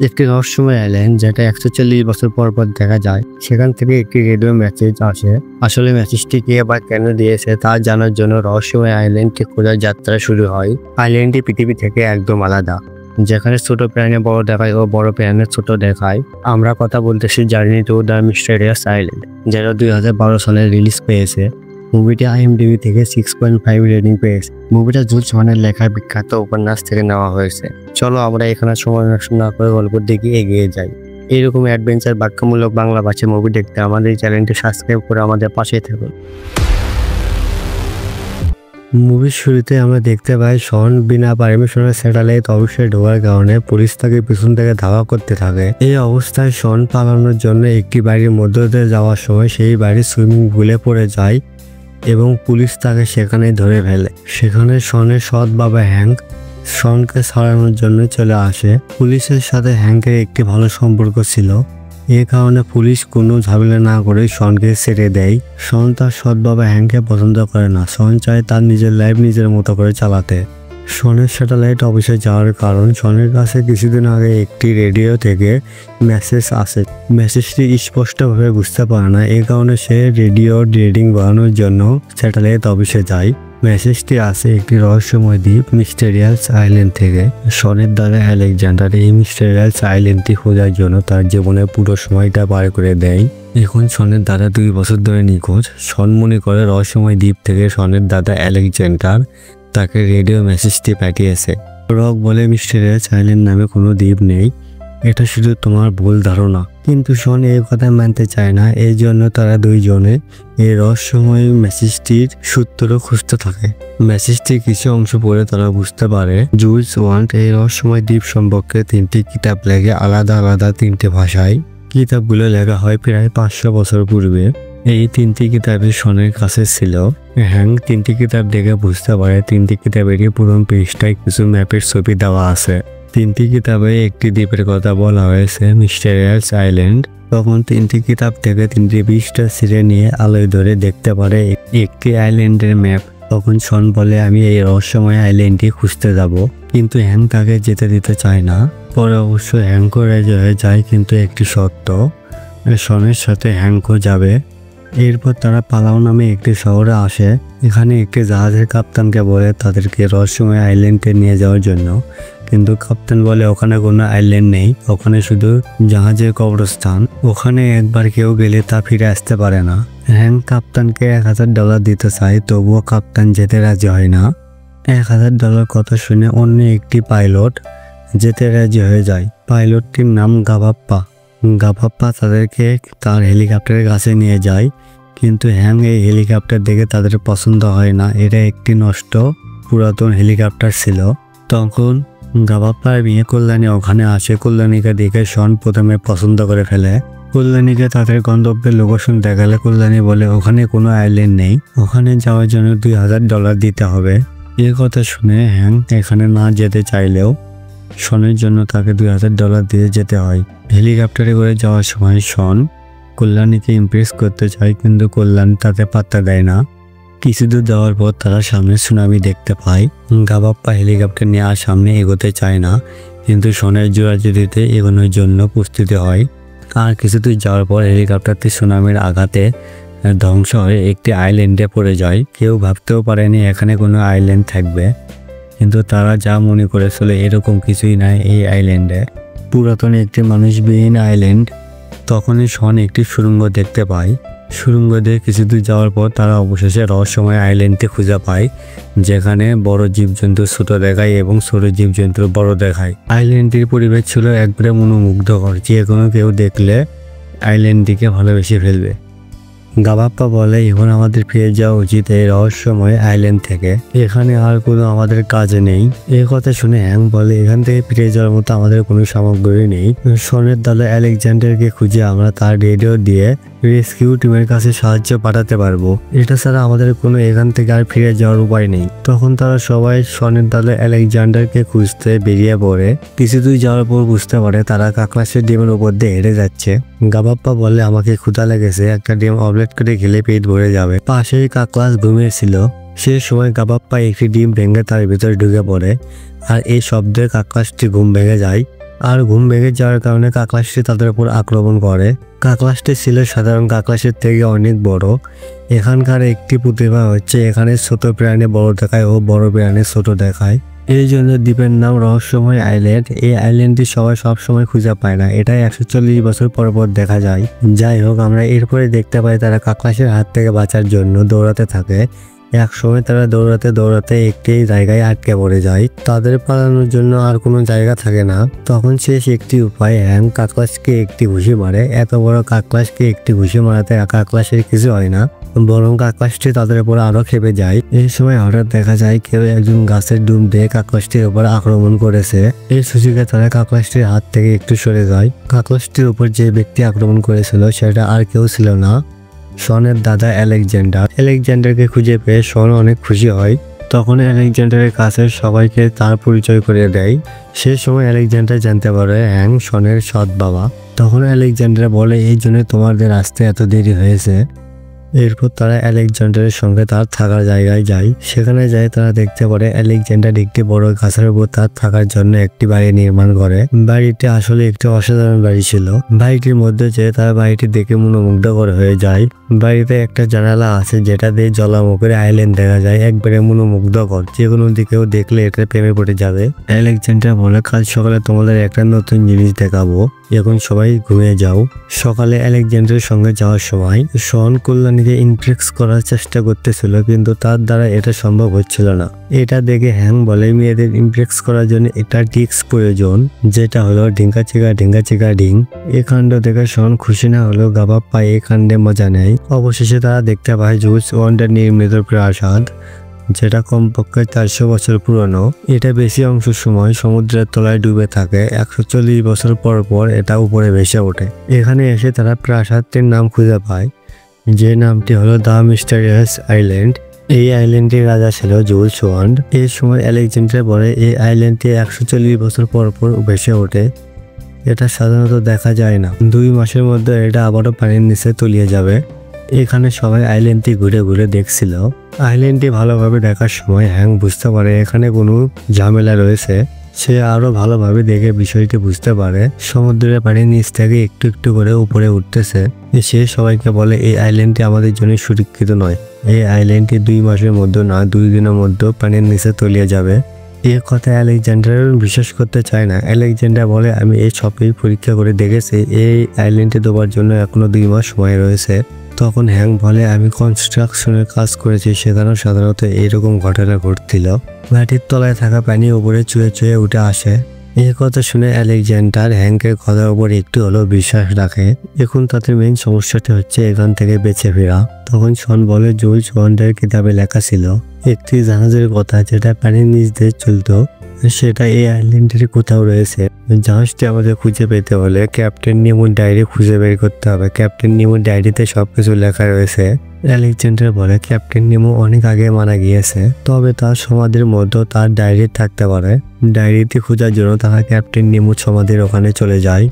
একটি রহস্যময় আইল্যান্ড যেটা 140 বছর পর পর দেখা যায়। সেখান থেকে একটি রেডিও মেসেজ আসে। আসলে মেসেজটি কে বা কেন দিয়েছে তা জানার জন্য রহস্যময় আইল্যান্ডটি খোঁজার যাত্রা শুরু হয়। আইল্যান্ডটি পৃথিবী থেকে একদম আলাদা, যেখানে ছোট প্রাণী বড় দেখায় ও বড় প্রাণী ছোট দেখায়। আমরা কথা বলতেছি journey to the mysterious island, যেটা 2012 সালে রিলিজ পেয়েছে। মুভিটি IMDb থেকে 6.5 রেটিং পেয়েছে। মুভিটা জুলস ভার্নের লেখা বিখ্যাত উপন্যাস থেকে নেওয়া হয়েছে। চলো আমরা এখানে সময় নষ্ট না করে গল্পের দিকে এগিয়ে যাই। এইরকম অ্যাডভেঞ্চার বাক্যমূলক বাংলা ভাষায় মুভি দেখতে আমাদের চ্যানেলটি সাবস্ক্রাইব করে আমাদের পাশেই থাকুন। মুভির শুরুতে আমরা দেখতে পাই শন বিনা পারমিশনে স্যাটেলাইট অফিসে ঢোকার কারণে পুলিশ তাকে পিছন থেকে ধাওয়া করতে থাকে। এই অবস্থায় শন পালানোর জন্য একটি বাড়ির মধ্য দিয়ে যাওয়ার সময় সেই বাড়ির সুইমিং পুলে পড়ে যায় এবং পুলিশ তাকে সেখানে ধরে ফেলে। সেখানে শনের সৎ বাবা হ্যাঙ্ক শনকে ছাড়ানোর জন্য চলে আসে। পুলিশের সাথে হ্যাঙ্কের একটি ভালো সম্পর্ক ছিল, এ কারণে পুলিশ কোনো ঝামেলা না করে শনকে ছেড়ে দেয়। শন তার সৎ বাবা হ্যাঙ্ককে পছন্দ করে না। শন চায় তার নিজের লাইফ নিজের মতো করে চালাতে। শনের স্যাটেলাইট অফিসে যাওয়ার কারণ শনের কাছে কিছুদিন আগে একটি রেডিও থেকে মেসেজ আসে। মেসেজটি স্পষ্টভাবে বুঝতে পারে না, এ কারণে সে রেডিও রিডিং বাড়ানোর জন্য স্যাটেলাইট অফিসে যায়। মেসেজটি আসে একটি রহস্যময় দ্বীপ মিস্টেরিয়াস আইল্যান্ড থেকে। শনের দ্বারা আলেকজান্ডার এই মিস্টেরিয়াস আইল্যান্ডটি খোঁজার জন্য তার জীবনের পুরো সময়টা পার করে দেয়। এখন শনের দাদা 2 বছর ধরে নিখোঁজ। শন মনে করে রহস্যময় দ্বীপ থেকে শনের দাদা আলেকজান্ডার তাকে রেডিও মেসেজটি পাঠিয়েছে। রক বলে মিস্টেরিয়াস আইল্যান্ড নামে কোনো দ্বীপ নেই, এটা শুধু তোমার ভুল ধারণা। কিন্তু শন এই কথা মানতে চায় না। এই জন্য তারা দুইজনে এই রহস্যময় মেসেজটির সূত্র খুঁজতে থাকে। মেসেজটির কিছু অংশ পড়ে তারা বুঝতে পারে জুলস ওয়ান্ট এই রহস্যময় দ্বীপ সম্পর্কে 3টি কিতাব লেখে আলাদা আলাদা 3টে ভাষায়। কিতাবগুলো লেখা হয় প্রায় 500 বছর পূর্বে। এই 3টি কিতাবই শনের কাছে ছিল। হ্যাঙ্ক 3টি কিতাব দেখে বুঝতে পারে 3টি কিতাবেরই পুরো পৃষ্ঠায় কিছু ম্যাপের ছবি দেওয়া আছে। 3টি কিতাবে একটি দ্বীপের কথা বলা হয়েছে, মিস্টেরিয়াস আইল্যান্ড। তখন 3টি কিতাব থেকে 3টি পৃষ্ঠা ছিঁড়ে নিয়ে আলোয় ধরে দেখতে পারে একটি আইল্যান্ডের ম্যাপ। তখন শন বলে আমি এই রহস্যময় আইল্যান্ডটি খুঁজতে যাব, কিন্তু হ্যাঙ্ক তাকে যেতে দিতে চায় না। পরে অবশ্য হ্যাঙ্কও রাজি হয়ে যায়, কিন্তু একটি শর্ত, শনের সাথে হ্যাঙ্কও যাবে। এরপর তারা পালাও নামে একটি শহরে আসে। এখানে একটি জাহাজের কাপ্তানকে বলে তাদেরকে রহস্যময় আইল্যান্ডে নিয়ে যাওয়ার জন্য, কিন্তু কাপ্তান বলে ওখানে কোনো আইল্যান্ড নেই, ওখানে শুধু জাহাজের কবরস্থান। ওখানে একবার কেউ গেলে তা ফিরে আসতে পারে না। হ্যাঙ্ক কাপ্তানকে $1000 দিতে চায়, তবুও কাপ্তান যেতে রাজি হয় না। $1000 কথা শুনে অন্য একটি পাইলট যেতে রাজি হয়ে যায়। পাইলটটির নাম গাভাপ্পা। গাভাপ্পা তাদেরকে তার হেলিকপ্টারের কাছে নিয়ে যায়, কিন্তু হ্যাঙ্ক এই হেলিকপ্টার দেখে তাদের পছন্দ হয় না। এটা একটি নষ্ট পুরাতন হেলিকপ্টার ছিল। তখন গাভাপ্পার মেয়ে কল্যাণী ওখানে আসে। কল্যাণীকে দেখে শন প্রথমে পছন্দ করে ফেলে। কল্যাণীকে তাদের গন্তব্যের লোকেশন দেখালে কল্যাণী বলে ওখানে কোনো আইল্যান্ড নেই, ওখানে যাওয়ার জন্য $2000 দিতে হবে। এ কথা শুনে হ্যাঙ্ক এখানে না যেতে চাইলেও শনের জন্য তাকে $2000 দিয়ে যেতে হয়। হেলিকপ্টারে করে যাওয়ার সময় শন কল্যাণীকে ইমপ্রেস করতে চায়, কিন্তু কল্যাণী তাতে পাত্তা দেয় না। কিছু দূর যাওয়ার পর তারা সামনে সুনামি দেখতে পায়। গাভাপ্পা হেলিকপ্টার নিয়ে আর সামনে এগোতে চায় না, কিন্তু শনের জোরাজুরিতে এগোনোর জন্য প্রস্তুতি হয়। আর কিছু দূর যাওয়ার পর হেলিকপ্টারটি সুনামির আঘাতে ধ্বংস হয়ে একটি আইল্যান্ডে পড়ে যায়। কেউ ভাবতেও পারেনি এখানে কোনো আইল্যান্ড থাকবে, কিন্তু তারা যা মনে করেছিল এরকম কিছুই নাই এই আইল্যান্ডে। পুরাতন একটি মানুষবিহীন আইল্যান্ড। তখনই শন একটি সুড়ঙ্গ দেখতে পায়। সুড়ঙ্গ দিয়ে কিছু দূর যাওয়ার পর তারা অবশেষে রহস্যময় আইল্যান্ডটি খুঁজে পায়, যেখানে বড় জীবজন্তু ছোট দেখায় এবং ছোট জীবজন্তু বড় দেখায়। আইল্যান্ডটির পরিবেশ ছিল একবারে মনোমুগ্ধকর, যে কোনো কেউ দেখলে আইল্যান্ডটিকে ভালোবেসে ফেলবে। গাভাপ্পা বলে এখন আমাদের ফিরে যাওয়া উচিত এই রহস্যময় আইল্যান্ড থেকে, এখানে আর কোনো আমাদের কাজ নেই। এই কথা শুনে হ্যাঙ্ক বলে এখান থেকে ফিরে যাওয়ার মতো আমাদের কোনো সামগ্রী নেই। শনের দলে আলেকজান্ডারকে খুঁজে আমরা তার রেডিও দিয়ে রেস্কিউ টিমের কাছে সাহায্য পাঠাতে পারবো, এটা ছাড়া আমাদের কোনো এখান থেকে আর ফিরে যাওয়ার উপায় নেই। তখন তারা সবাই শনের দলে আলেকজান্ডারকে খুঁজতে বেরিয়ে পড়ে। কিছু দূর যাওয়ার পর বুঝতে পারে তারা কাকলাসের ডিমের উপর দিয়ে হেঁটে যাচ্ছে। গাভাপ্পা বলে আমাকে ক্ষুধা লেগেছে, একটা ডিম অমলেট করে খেলে পেট ভরে যাবে। পাশেই কাকলাস ঘুমিয়েছিল। সে সময় গাভাপ্পা একটি ডিম ভেঙে তার ভিতরে ঢুকে পড়ে, আর এই শব্দে কাকলাসটি ঘুম ভেঙে যায়। আর ঘুম ভেঙে যাওয়ার কারণে কাকলাসটি তাদের উপর আক্রমণ করে। কাকলাসটি ছিল সাধারণ কাকলাসের থেকে অনেক বড়। এখানকার একটি প্রতিভা হচ্ছে এখানে ছোট প্রাণী বড় দেখায় ও বড় প্রাণী ছোট দেখায়। এই জন্য দ্বীপের নাম রহস্যময় আইল্যান্ড। এই আইল্যান্ডটি সবাই সবসময় খুঁজে পায় না, এটা 140 বছর পর পর দেখা যায়। যাই হোক, আমরা এরপরে দেখতে পাই তারা কাকলাসের হাত থেকে বাঁচার জন্য দৌড়াতে থাকে। এক সময় তারা দৌড়াতে দৌড়াতে একটি জায়গায় আটকে পড়ে যায়। তাদের পালানোর জন্য আর কোনো জায়গা থাকে না। তখন শেষ একটি উপায়, হ্যাং কাকলাসকে একটি ঘুষি মারে। এত বড় কাকলাসকে একটি ঘুষি মারাতে কাকলাসের কিছু হয় না, বরং কাকলাসটি তাদের উপর আরো খেপে যায়। এই সময় হঠাৎ দেখা যায় কেউ একজন গাছের ডুব দিয়ে কাকলাসটির উপর আক্রমণ করেছে। এই সুযোগে তারা কাকলাসটির হাত থেকে একটু সরে যায়। কাকলাসটির উপর যে ব্যক্তি আক্রমণ করেছিল সেটা আর কেউ ছিল না, শনের দাদা আলেকজান্ডার। আলেকজান্ডারকে খুঁজে পেয়ে শন অনেক খুশি হয়। তখন আলেকজান্ডারের কাছে সবাইকে তার পরিচয় করে দেয়। সে সময় আলেকজান্ডার জানতে পারে হ্যাং শনের সৎ বাবা। তখন আলেকজান্ডার বলে এই জন্য তোমাদের আসতে এত দেরি হয়েছে। এরপর তারা আলেকজান্ডারের সঙ্গে তার থাকার জায়গায় যায়। সেখানে যায় তারা দেখতে পারে আলেকজান্ডার একটি বড় গাছের উপর তার থাকার জন্য একটি বাড়ি নির্মাণ করে। বাড়িটি আসলে একটি অসাধারণ বাড়ি ছিল। বাড়িটির মধ্যে যে তারা বাড়িটি দেখে মনোমুগ্ধকর হয়ে যায়। বাড়িতে একটা জানালা আছে যেটা দিয়ে জলামুখের আইল্যান্ড দেখা যায়, একবারে মনোমুগ্ধকর। যে কোনো দিকেও দেখলে এটা প্রেমে পড়ে যাবে। আলেকজান্ডার বলে কাল সকালে তোমাদের একটা নতুন জিনিস দেখাবো, এখন সবাই ঘুমিয়ে যাও। সকালে আলেকজান্ডারের সঙ্গে যাওয়ার সময় শন কল্যাণীকে ইমপ্রেস করার চেষ্টা করতেছিল, কিন্তু তার দ্বারা এটা সম্ভব হচ্ছিল না। এটা দেখে হ্যাং বলে মেয়েদের ইমপ্রেস করার জন্য একটা ট্রিক্স প্রয়োজন, যেটা হলো ঢিঙ্কা চিকা ঢিং। এই কাণ্ড দেখে শন খুশি না হলেও গাবাব পায় এই কাণ্ডে মজা নেয়। অবশেষে তারা দেখতে পায় জুলস ওয়ান্ডার নির্মিত প্রাসাদ, যেটা কমপক্ষে 400 বছর পুরনো। এটা বেশি অংশ সময় সমুদ্রের তলায় ডুবে থাকে। 140 বছর পর পর এটা উপরে ভেসে ওঠে। এখানে এসে তারা প্রাসাদটির নাম খুঁজে পায়, যে নামটি হলো দ্য মিস্টেরিয়াস আইল্যান্ড। এই আইল্যান্ডের রাজা ছিল জুলস ওয়ান্ড। এই সময় আলেকজান্ডার বলে এই আইল্যান্ডটি 140 বছর পর পর ভেসে ওঠে। এটা সাধারণত দেখা যায় না। 2 মাসের মধ্যে এটা আবারও পানির নিচে তলিয়ে যাবে। এখানে সবাই আইল্যান্ডটি ঘুরে ঘুরে দেখছিল। আইল্যান্ডটি ভালোভাবে দেখার সময় হ্যাং বুঝতে পারে এখানে কোনো ঝামেলা রয়েছে। সে আরো ভালোভাবে দেখে বিষয়টি বুঝতে পারে সমুদ্রের পানির নিচ থেকে একটু একটু করে উপরে উঠতেছে। সে সবাইকে বলে এই আইল্যান্ডটি আমাদের জন্য সুরক্ষিত নয়। এই আইল্যান্ডটি 2 মাসের মধ্যে না 2 দিনের মধ্যে পানির নিচে তলিয়ে যাবে। এই কথায় আলেকজান্ডার বিশ্বাস করতে চায় না। আলেকজান্ডার বলে আমি এই সবই পরীক্ষা করে দেখেছি, এই আইল্যান্ডে ডোবার জন্য এখনো 2 মাস সময় রয়েছে। তখন হ্যাং বলে আমি কনস্ট্রাকশনের কাজ করেছি, সেখানেও সাধারণত এইরকম ঘটনা ঘটছিল। মাটির তলায় থাকা পানি উপরে চুয়ে চুয়ে উঠে আসে। এই কথা শুনে আলেকজান্ডার হ্যাংকের কথার উপর একটু হলেও বিশ্বাস রাখে। এখন তাদের মেইন সমস্যাটি হচ্ছে এখান থেকে বেঁচে ফেরা। তখন শন বলে জুলস ওয়ান্ডের কিতাবে লেখা ছিল একটি জাহাজের কথা যেটা পানির নিচ দিয়ে চলতো, সেটা এই আইল্যান্ডের কোথাও রয়েছে। জাহাজটি আমাদের খুঁজে পেতে হলে ক্যাপ্টেন নিমোর ডায়েরি খুঁজে বের করতে হবে। ক্যাপ্টেন নিমোর ডায়েরিতে সবকিছু লেখা রয়েছে। আলেকজান্ডার বলে ক্যাপ্টেন নিমো অনেক আগে মারা গিয়েছে, তবে তার সমাধির মধ্যেও তার ডায়েরি থাকতে পারে। ডায়েরিটি খোঁজার জন্য তারা ক্যাপ্টেন নিমোর সমাধির ওখানে চলে যায়।